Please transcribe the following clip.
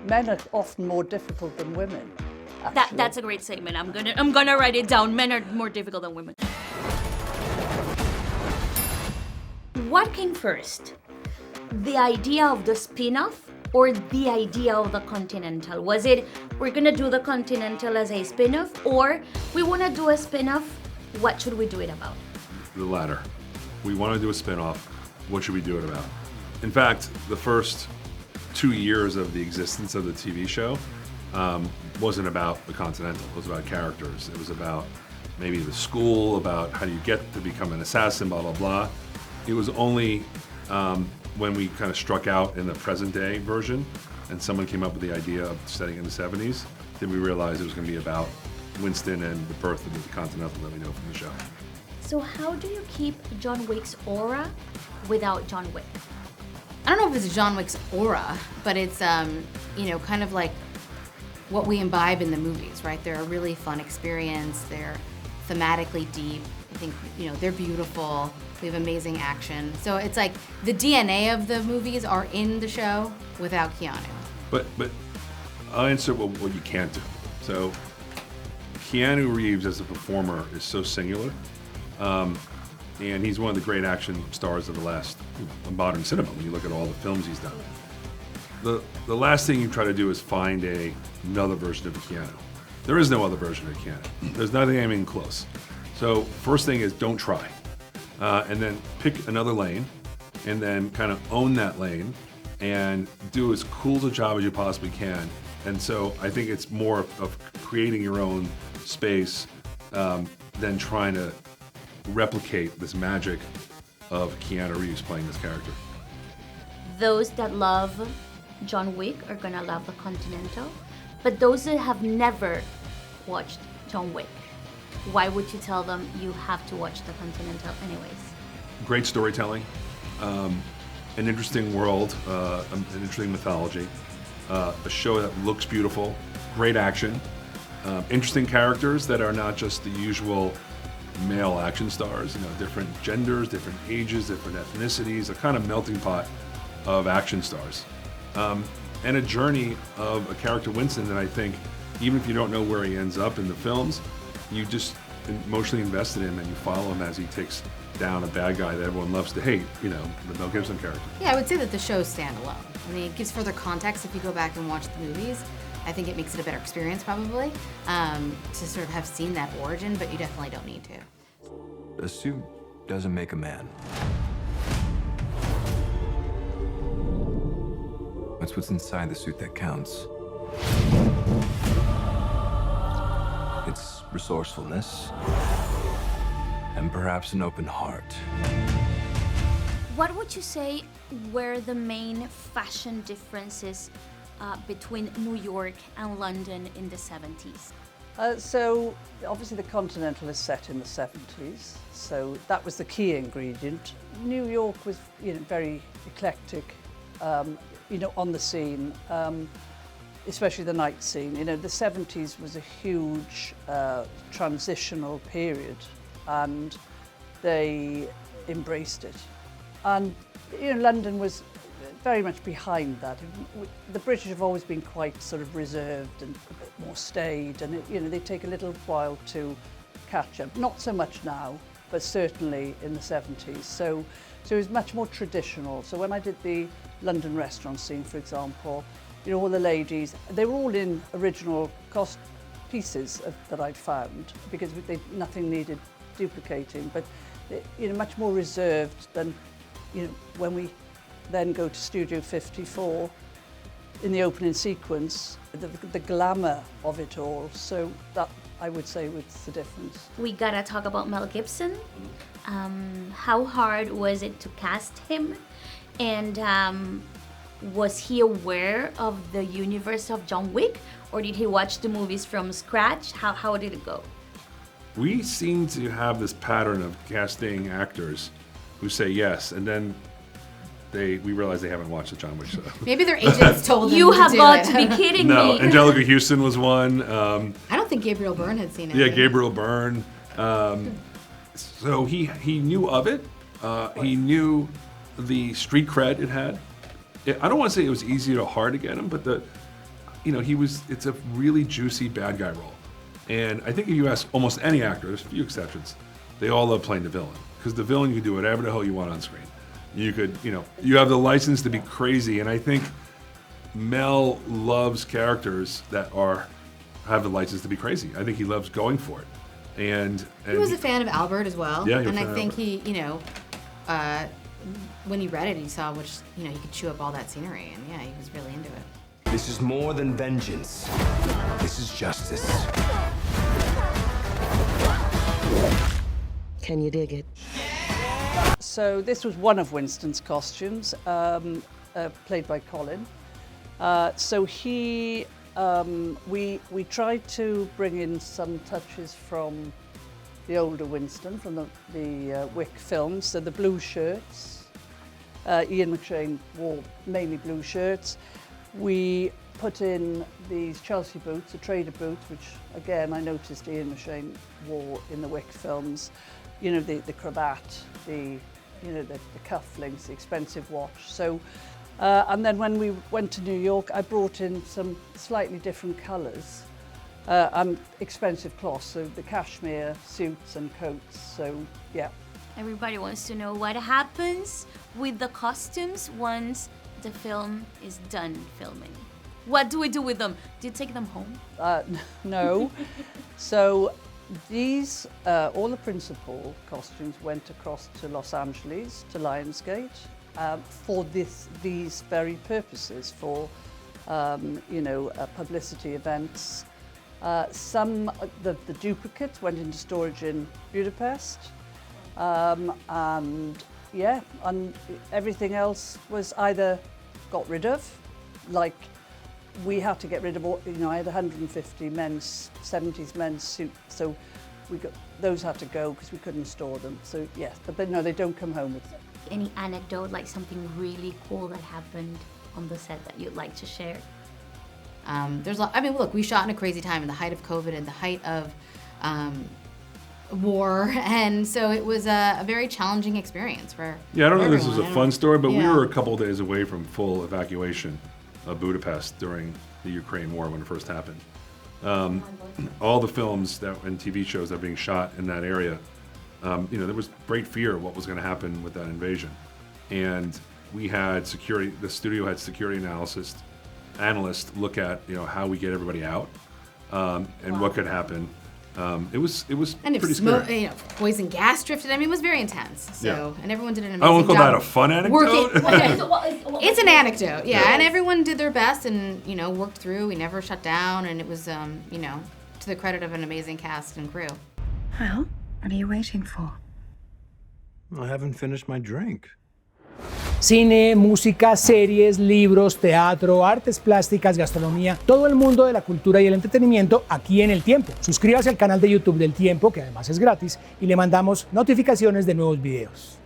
men are often more difficult than women. That's a great statement. I'm gonna write it down. Men are more difficult than women. What came first? The idea of the spin-off or the idea of the Continental? Was it, we're gonna do the Continental as a spin-off, or we wanna do a spin-off, what should we do it about? The latter. We want to do a spin-off. What should we do it about? In fact, the first 2 years of the existence of the TV show wasn't about the Continental. It was about characters. It was about maybe the school, about how do you get to become an assassin, blah, blah, blah. It was only when we kind of struck out in the present day version and someone came up with the idea of setting in the 70s, did we realize it was going to be about Winston and the birth of the Continental that we know from the show. So how do you keep John Wick's aura without John Wick? I don't know if it's John Wick's aura, but it's, kind of like what we imbibe in the movies, right? They're a really fun experience. They're thematically deep. I think, they're beautiful. We have amazing action. So it's like the DNA of the movies are in the show without Keanu. But I'll answer what you can't do. So Keanu Reeves as a performer is so singular. And he's one of the great action stars of the last modern cinema when you look at all the films he's done. The last thing you try to do is find another version of Keanu. There is no other version of Keanu. There's nothing even close. So first thing is don't try. And then pick another lane and then kind of own that lane and do as cool a job as you possibly can. And so I think it's more of creating your own space than trying to replicate this magic of Keanu Reeves playing this character. Those that love John Wick are gonna love the Continental, but those that have never watched John Wick, why would you tell them you have to watch the Continental anyways? Great storytelling, an interesting world, an interesting mythology, a show that looks beautiful, great action, interesting characters that are not just the usual male action stars, different genders, different ages, different ethnicities, a kind of melting pot of action stars. And a journey of a character, Winston, that I think, even if you don't know where he ends up in the films, you just emotionally invested in him and you follow him as he takes down a bad guy that everyone loves to hate, the Mel Gibson character. Yeah, I would say that the show's standalone. I mean, it gives further context if you go back and watch the movies. I think it makes it a better experience probably to sort of have seen that origin, but you definitely don't need to. A suit doesn't make a man. It's what's inside the suit that counts. It's resourcefulness and perhaps an open heart. What would you say were the main fashion differences between New York and London in the 70s? So obviously the Continental is set in the 70s, so that was the key ingredient. New York was very eclectic, on the scene, especially the night scene. The 70s was a huge transitional period and they embraced it. And London was very much behind that. The British have always been quite sort of reserved and a bit more staid, and they take a little while to catch up. Not so much now, but certainly in the 70s. So it was much more traditional. So when I did the London restaurant scene, for example, all the ladies, they were all in original cost pieces that I'd found because nothing needed duplicating, but much more reserved than when we then go to Studio 54 in the opening sequence, the glamour of it all. So that, I would say, was the difference. We gotta talk about Mel Gibson. How hard was it to cast him? And was he aware of the universe of John Wick? Or did he watch the movies from scratch? How did it go? We seem to have this pattern of casting actors who say yes, and then we realize they haven't watched the John Wick show. Maybe their agents told them You to have do got it. to be kidding No, me. Angelica Houston was one. I don't think Gabriel Byrne had seen it. Yeah, Gabriel Byrne. So he knew of it. He knew the street cred it had. I don't want to say it was easy or hard to get him, but it's a really juicy bad guy role. And I think if you ask almost any actor, there's a few exceptions, they all love playing the villain. Because the villain, you can do whatever the hell you want on screen. You could, you have the license to be crazy. And I think Mel loves characters that have the license to be crazy. I think he loves going for it. And he was a fan of Albert as well. Yeah, and I think he, when he read it, he saw he could chew up all that scenery, and yeah, he was really into it. This is more than vengeance. This is justice. Can you dig it? So this was one of Winston's costumes, played by Colin. So he, we tried to bring in some touches from the older Winston, from the Wick films. So the blue shirts, Ian McShane wore mainly blue shirts. We put in these Chelsea boots, the trader boots, which again I noticed Ian McShane wore in the Wick films. The cravat, the cufflinks, the expensive watch. So, and then when we went to New York, I brought in some slightly different colours and expensive cloths, so the cashmere suits and coats. So, yeah. Everybody wants to know what happens with the costumes once the film is done filming. What do we do with them? Do you take them home? No. So these, all the principal costumes went across to Los Angeles, to Lionsgate, for these very purposes, for publicity events. Some the duplicates went into storage in Budapest, and everything else was either got rid of, like we had to get rid of all, I had 150 70s men's suits, so those had to go because we couldn't store them. So yes, but no, they don't come home with them. Any anecdote, like something really cool that happened on the set that you'd like to share? Look, we shot in a crazy time, in the height of COVID and the height of war, and so it was a very challenging experience for I don't know if this everyone. is a fun story, but we were a couple of days away from full evacuation of Budapest during the Ukraine war when it first happened. All the films and TV shows that were being shot in that area, there was great fear of what was going to happen with that invasion. And we had the studio had security analysts look at how we get everybody out and what could happen. It was and if pretty smoke, scary. Poison gas drifted. It was very intense. So and everyone did an amazing I won't call job that a fun anecdote. It's an anecdote, and everyone did their best and worked through. We never shut down, and it was to the credit of an amazing cast and crew. Well, what are you waiting for? I haven't finished my drink. Cine, música, series, libros, teatro, artes plásticas, gastronomía, todo el mundo de la cultura y el entretenimiento aquí en El Tiempo. Suscríbase al canal de YouTube del Tiempo, que además es gratis, y le mandamos notificaciones de nuevos videos.